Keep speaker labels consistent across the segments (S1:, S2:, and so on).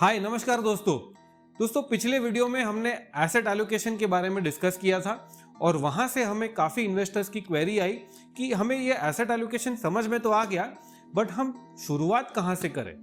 S1: हाय नमस्कार दोस्तों पिछले वीडियो में हमने एसेट एलोकेशन के बारे में डिस्कस किया था और वहां से हमें काफी इन्वेस्टर्स की क्वेरी आई कि हमें ये एसेट एलोकेशन समझ में तो आ गया बट हम शुरुआत कहां से करें।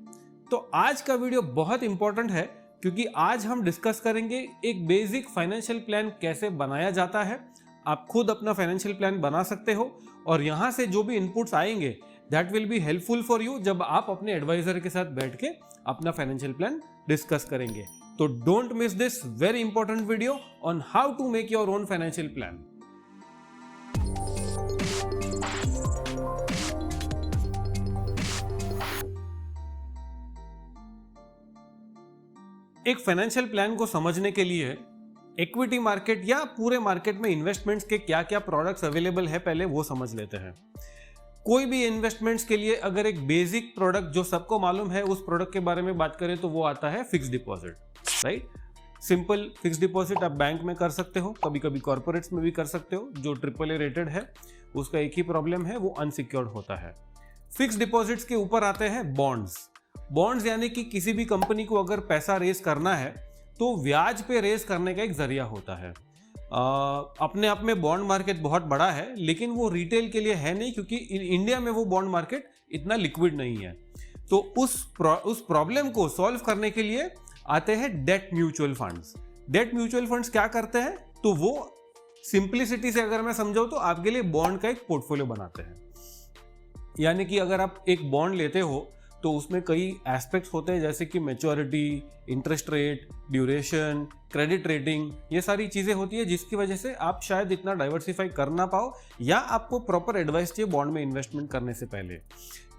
S1: तो आज का वीडियो बहुत इंपॉर्टेंट है क्योंकि आज हम डिस्कस करेंगे एक बेसिक फाइनेंशियल प्लान कैसे बनाया जाता है। आप खुद अपना फाइनेंशियल प्लान बना सकते हो और यहां से जो भी इनपुट्स आएंगे that will be helpful for you जब आप अपने एडवाइजर के साथ बैठ के अपना फाइनेंशियल प्लान डिस्कस करेंगे। तो don't miss this very important video on how to make your own financial plan. एक फाइनेंशियल प्लान को समझने के लिए इक्विटी मार्केट या पूरे मार्केट में इन्वेस्टमेंट्स के क्या क्या प्रोडक्ट्स अवेलेबल है पहले वो समझ लेते हैं। कोई भी इन्वेस्टमेंट्स के लिए अगर एक बेसिक प्रोडक्ट जो सबको मालूम है उस प्रोडक्ट के बारे में बात करें तो वो आता है fix deposit, right. Simple fix deposit आप बैंक में कर सकते हो, कभी कभी कॉर्पोरेट्स में भी कर सकते हो। जो AAA रेटेड है उसका एक ही प्रॉब्लम है, वो अनसिक्योर्ड होता है। फिक्स डिपॉजिट्स के ऊपर आते हैं बॉन्ड्स यानी कि किसी भी कंपनी को अगर पैसा रेज करना है तो ब्याज पे रेज करने का एक जरिया होता है। अपने आप में बॉन्ड मार्केट बहुत बड़ा है लेकिन वो रिटेल के लिए है नहीं क्योंकि इंडिया में वो बॉन्ड मार्केट इतना लिक्विड नहीं है। तो उस प्रॉब्लम को सॉल्व करने के लिए आते हैं debt mutual funds. Debt mutual funds क्या करते हैं तो वो सिंप्लिसिटी से अगर मैं समझाऊं तो आपके लिए बॉन्ड का एक पोर्टफोलियो बनाते हैं। यानी कि अगर आप एक बॉन्ड लेते हो तो उसमें कई एस्पेक्ट्स होते हैं जैसे कि maturity, interest rate, duration, credit rating, ये सारी चीजें होती है जिसकी वजह से आप शायद इतना डाइवर्सिफाई कर ना पाओ या आपको प्रॉपर एडवाइस चाहिए बॉन्ड में इन्वेस्टमेंट करने से पहले।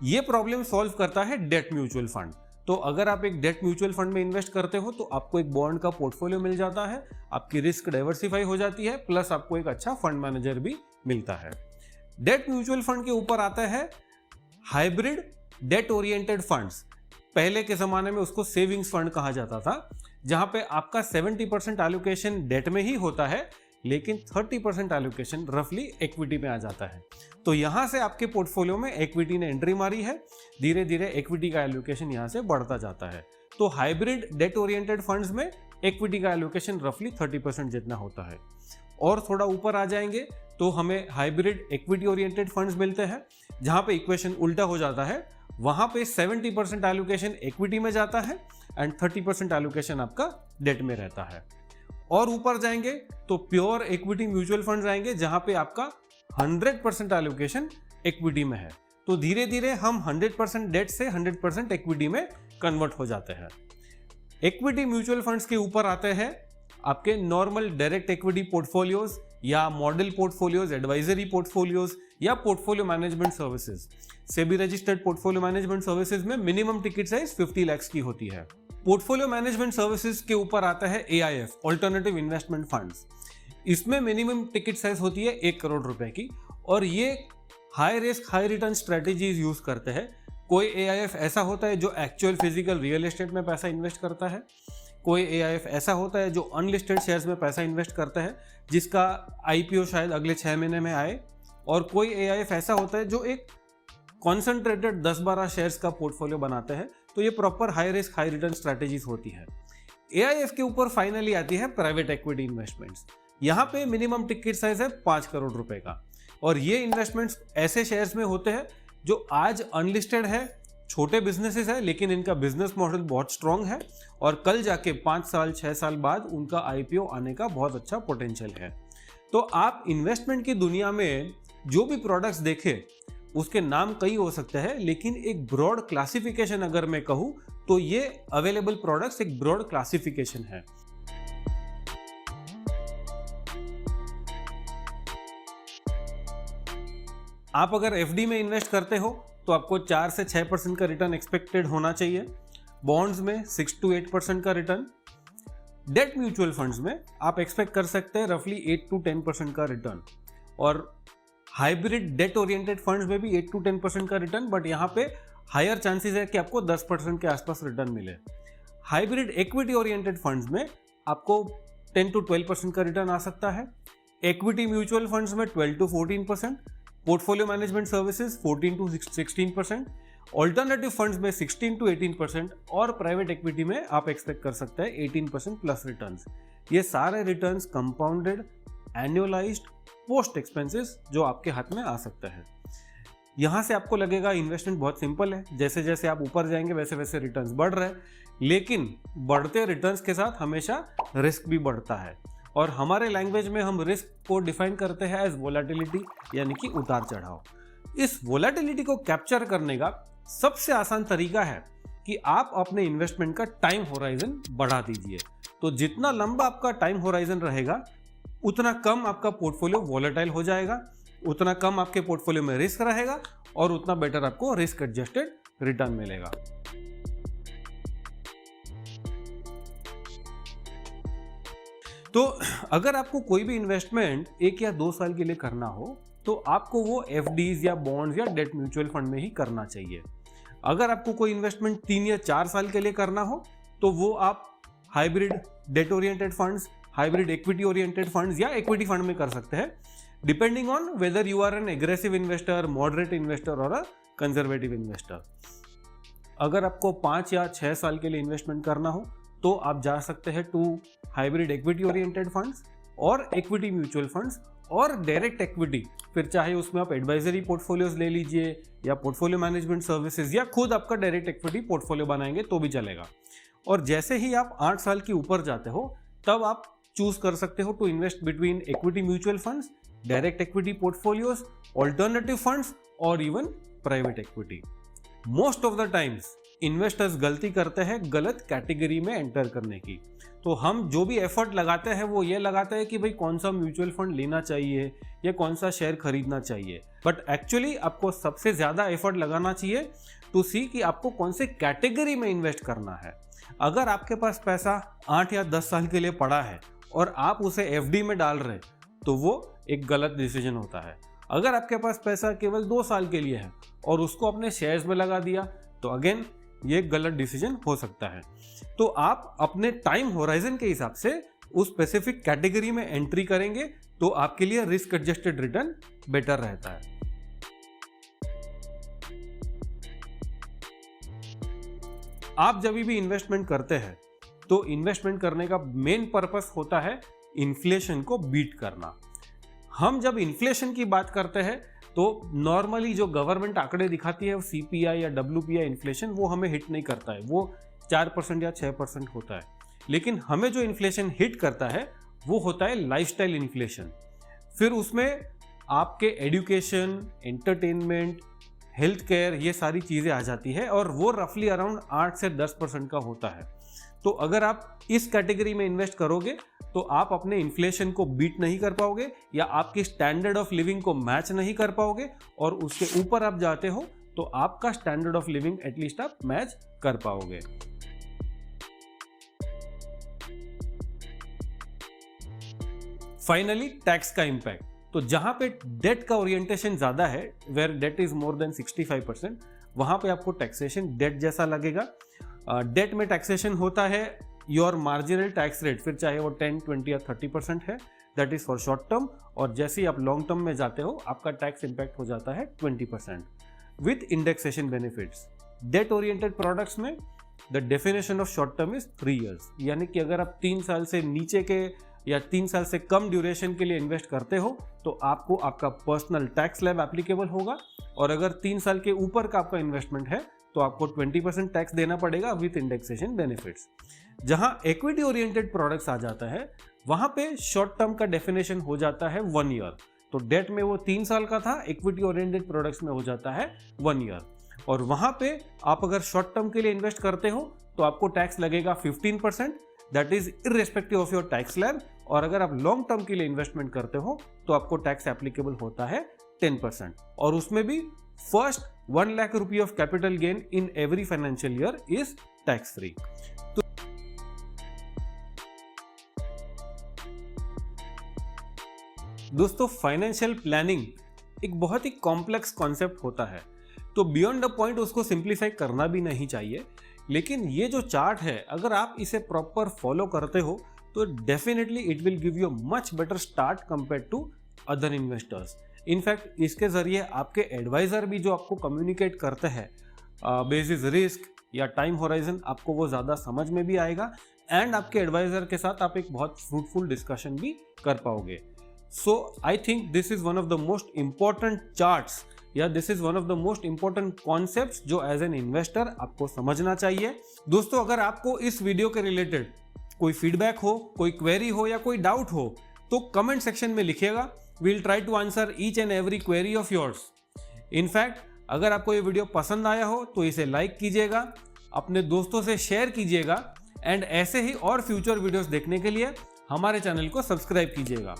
S1: ये प्रॉब्लम सॉल्व करता है डेट म्यूचुअल फंड। तो अगर आप एक डेट म्यूचुअल फंड में इन्वेस्ट करते हो तो आपको एक बॉन्ड का पोर्टफोलियो मिल जाता है, आपकी रिस्क डाइवर्सिफाई हो जाती है, प्लस आपको एक अच्छा फंड मैनेजर भी मिलता है। डेट म्यूचुअल फंड के ऊपर आता है हाइब्रिड डेट ओरिएंटेड फंड्स। पहले के जमाने में उसको सेविंग्स फंड कहा जाता था, जहां पे आपका 70% एलोकेशन डेट में ही होता है लेकिन 30% एलोकेशन रफली इक्विटी में आ जाता है। तो यहां से आपके पोर्टफोलियो में इक्विटी ने एंट्री मारी है, धीरे धीरे इक्विटी का एलोकेशन यहां से बढ़ता जाता है। तो हाइब्रिड डेट ओरिएंटेड फंड्स में इक्विटी का एलोकेशन रफली 30% जितना होता है। और थोड़ा ऊपर आ जाएंगे तो हमें हाइब्रिड इक्विटी ओरिएंटेड फंड्स मिलते हैं, जहां पे इक्वेशन उल्टा हो जाता है। वहां पे 70% एलोकेशन इक्विटी में जाता है एंड 30% एलोकेशन आपका डेट में रहता है। और ऊपर जाएंगे तो प्योर इक्विटी म्यूचुअल फंड्स आएंगे जहां पे आपका 100% एलोकेशन इक्विटी में है। तो धीरे धीरे हम 100% डेट से 100% इक्विटी में कन्वर्ट हो जाते हैं। इक्विटी म्यूचुअल फंड्स के ऊपर आते हैं आपके नॉर्मल डायरेक्ट इक्विटी पोर्टफोलियोज या मॉडल पोर्टफोलियोज, एडवाइजरी पोर्टफोलियोज या portfolio management services. SEBI registered portfolio management services में मिनिमम टिकट साइज 50 लाख की होती है। पोर्टफोलियो मैनेजमेंट सर्विसेज के ऊपर आता है AIF, ऑल्टरनेटिव इन्वेस्टमेंट फंड्स। इसमें मिनिमम टिकट साइज होती है 1 करोड़ रुपए की और ये high risk high return strategies use करते हैं। कोई AIF ऐसा होता है जो एक्चुअल फिजिकल रियल एस्टेट में पैसा इन्वेस्ट करता है, कोई AIF ऐसा होता है जो अनलिस्टेड शेयर्स में पैसा इन्वेस्ट करता है जिसका IPO शायद अगले 6 महीने में आए, और कोई AIF ऐसा होता है जो एक कॉन्सेंट्रेटेड 10-12 शेयर्स का पोर्टफोलियो बनाते हैं। तो ये proper high risk high return strategies होती है। AIF के ऊपर फाइनली आती है प्राइवेट इक्विटी इन्वेस्टमेंट्स। यहाँ पे मिनिमम टिकट साइज है 5 करोड़ रुपए का और ये इन्वेस्टमेंट्स ऐसे शेयर्स में होते हैं जो आज अनलिस्टेड है, छोटे बिजनेसेस है लेकिन इनका बिजनेस मॉडल बहुत स्ट्रांग है और कल जाके 5 साल 6 साल बाद उनका IPO आने का बहुत अच्छा पोटेंशियल है। तो आप इन्वेस्टमेंट की दुनिया में जो भी प्रोडक्ट्स देखें उसके नाम कई हो सकते हैं लेकिन एक ब्रॉड क्लासिफिकेशन अगर मैं कहूं तो ये अवेलेबल प्रोडक्ट्स एक ब्रॉड क्लासिफिकेशन है। आप अगर FD में इन्वेस्ट करते हो तो आपको 4 से 6% का रिटर्न एक्सपेक्टेड होना चाहिए। बॉन्ड्स में 6 to 8% का रिटर्न। डेट म्यूचुअल फंड्स में आप एक्सपेक्ट कर सकते हैं रफली 8 to 10% का रिटर्न और हाइब्रिड डेट ओरिएंटेड फंड्स में भी 8 to 10% का रिटर्न, बट यहाँ पे हायर चांसेस है कि आपको 10% के आसपास रिटर्न मिले। हाइब्रिड इक्विटी ओरिएंटेड फंड्स में आपको 10 to 12% का रिटर्न आ सकता है। इक्विटी म्यूचुअल फंड्स में 12 to 14%, portfolio management services 14 to 16% alternative funds में 16 to 18% और प्राइवेट इक्विटी में आप एक्सपेक्ट कर सकते हैं 18% प्लस रिटर्न्स। ये सारे returns compounded, annualised, post expenses जो आपके हाथ में आ सकता है। यहाँ से आपको लगेगा इन्वेस्टमेंट बहुत सिंपल है, जैसे जैसे आप ऊपर जाएंगे वैसे वैसे रिटर्न्स बढ़ रहे हैं, लेकिन बढ़ते रिटर्न्स के साथ हमेशा रिस्क भी बढ़ता है। और हमारे लैंग्वेज में हम रिस्क को डिफाइन करते हैं एज वोलेटिलिटी, यानी कि उतार चढ़ाव। इस वोलेटिलिटी को कैप्चर करने का सबसे आसान तरीका है कि आप अपने इन्वेस्टमेंट का टाइम होराइजन बढ़ा दीजिए। तो जितना लंबा आपका टाइम होराइजन रहेगा उतना कम आपका पोर्टफोलियो वोलेटाइल हो जाएगा, उतना कम आपके पोर्टफोलियो में रिस्क रहेगा और उतना बेटर आपको रिस्क एडजस्टेड रिटर्न मिलेगा। तो अगर आपको कोई भी इन्वेस्टमेंट 1 या 2 साल के लिए करना हो तो आपको वो एफडीज या बॉन्ड्स या डेट म्यूचुअल फंड में ही करना चाहिए। अगर आपको कोई इन्वेस्टमेंट 3 या 4 साल के लिए करना हो तो वो आप hybrid debt oriented funds, hybrid equity oriented funds या इक्विटी फंड में कर सकते हैं, depending on whether you are an aggressive investor, moderate investor और अ कंजर्वेटिव इन्वेस्टर। अगर आपको 5 या 6 साल के लिए इन्वेस्टमेंट करना हो तो आप जा सकते हैं to hybrid equity oriented funds और इक्विटी म्यूचुअल फंड्स और डायरेक्ट इक्विटी। फिर चाहे उसमें आप एडवाइजरी पोर्टफोलियोज ले लीजिए या पोर्टफोलियो मैनेजमेंट सर्विसेज या खुद आपका डायरेक्ट इक्विटी पोर्टफोलियो बनाएंगे तो भी चलेगा। और जैसे ही आप 8 साल के ऊपर जाते हो तब आप चूज कर सकते हो to invest between equity mutual funds, direct equity portfolios, alternative funds और even private equity. Most of the times investors गलती करते हैं गलत कैटेगरी में एंटर करने की। तो हम जो भी एफर्ट लगाते हैं वो ये लगाते हैं कि भाई कौन सा म्यूचुअल फंड लेना चाहिए या कौन सा शेयर खरीदना चाहिए, बट एक्चुअली आपको सबसे ज्यादा एफर्ट लगाना चाहिए टू सी कि आपको कौन से कैटेगरी में इन्वेस्ट करना है। अगर आपके पास पैसा 8 या 10 साल के लिए पड़ा है और आप उसे एफडी में डाल रहे तो वो एक गलत डिसीजन होता है। अगर आपके पास पैसा केवल 2 साल के लिए है और उसको अपने शेयर्स में लगा दिया तो अगेन ये गलत डिसीजन हो सकता है। तो आप अपने टाइम होराइजन के हिसाब से उस स्पेसिफिक कैटेगरी में एंट्री करेंगे तो आपके लिए रिस्क एडजस्टेड रिटर्न बेटर रहता है। आप जब भी इन्वेस्टमेंट करते हैं तो इन्वेस्टमेंट करने का मेन पर्पस होता है इन्फ्लेशन को बीट करना। हम जब इन्फ्लेशन की बात करते हैं तो नॉर्मली जो गवर्नमेंट आंकड़े दिखाती है सीपीआई या डब्ल्यूपीआई इन्फ्लेशन वो हमें हिट नहीं करता है, वो 4% या 6% होता है। लेकिन हमें जो इन्फ्लेशन हिट करता है वो होता है लाइफस्टाइल इन्फ्लेशन। फिर उसमें आपके एजुकेशन, एंटरटेनमेंट, हेल्थ केयर ये सारी चीज़ें आ जाती है और वो रफली अराउंड 8 से 10% का होता है। तो अगर आप इस कैटेगरी में इन्वेस्ट करोगे तो आप अपने इन्फ्लेशन को बीट नहीं कर पाओगे या आपकी स्टैंडर्ड ऑफ लिविंग को मैच नहीं कर पाओगे, और उसके ऊपर आप जाते हो तो आपका स्टैंडर्ड ऑफ लिविंग एटलीस्ट आप मैच कर पाओगे। फाइनली टैक्स का इंपैक्ट। तो जहां पे डेट का ओरिएंटेशन ज्यादा है, where debt is more than 65%, वहां पे आपको टैक्सेशन डेट जैसा लगेगा। डेट में टैक्सेशन होता है योर मार्जिनल टैक्स रेट, फिर चाहे वो 10, 20 या 30% है, that is for short term. और जैसे ही आप लॉन्ग टर्म में जाते हो आपका टैक्स इंपैक्ट हो जाता है 20% with indexation benefits. Debt oriented products में the definition of short term is 3 years, यानी कि अगर आप 3 साल से नीचे के या 3 साल से कम ड्यूरेशन के लिए इन्वेस्ट करते हो तो आपको आपका पर्सनल टैक्स स्लैब एप्लीकेबल होगा, और अगर 3 साल के ऊपर का आपका इन्वेस्टमेंट है तो आपको 20% टैक्स देना पड़ेगा विथ इंडेक्सेशन बेनिफिट्स। जहां इक्विटी ओरिएंटेड प्रोडक्ट्स आ जाता है वहां पे शॉर्ट टर्म का डेफिनेशन हो जाता है 1 year। तो डेट में वो 3 साल का था, इक्विटी ओरिएंटेड प्रोडक्ट्स में हो जाता है 1 year। और वहां पे आप अगर शॉर्ट टर्म के लिए इन्वेस्ट करते हो तो आपको टैक्स लगेगा 15%, that is irrespective of your tax slab. और अगर आप लॉन्ग टर्म के लिए इन्वेस्टमेंट करते हो तो आपको टैक्स एप्लीकेबल होता है 10%, और उसमें भी first 1 lakh rupee of capital gain in every financial year is tax free. दोस्तों, फाइनेंशियल प्लानिंग एक बहुत ही कॉम्प्लेक्स कॉन्सेप्ट होता है, तो बियॉन्ड द पॉइंट उसको सिंप्लीफाई करना भी नहीं चाहिए। लेकिन ये जो चार्ट है अगर आप इसे प्रॉपर फॉलो करते हो तो definitely it will give you much better start compare to other investors. In fact इसके जरिए आपके एडवाइजर भी जो आपको कम्युनिकेट करते हैं बेसिस रिस्क या टाइम होराइजन, आपको वो ज़्यादा समझ में भी आएगा एंड आपके एडवाइजर के साथ आप एक बहुत फ्रूटफुल डिस्कशन भी कर पाओगे। So I think this is one of the most important charts या this is one of the most important concepts जो एज एन इन्वेस्टर आपको समझना चाहिए। दोस्तों, अगर आपको इस वीडियो के रिलेटेड कोई फीडबैक हो, कोई क्वेरी हो या कोई डाउट हो तो कमेंट सेक्शन में लिखिएगा। We will try to answer each and every query of yours. In fact अगर आपको ये वीडियो पसंद आया हो तो इसे लाइक कीजिएगा, अपने दोस्तों से शेयर कीजिएगा एंड ऐसे ही और फ्यूचर वीडियोस देखने के लिए हमारे चैनल को सब्सक्राइब कीजिएगा।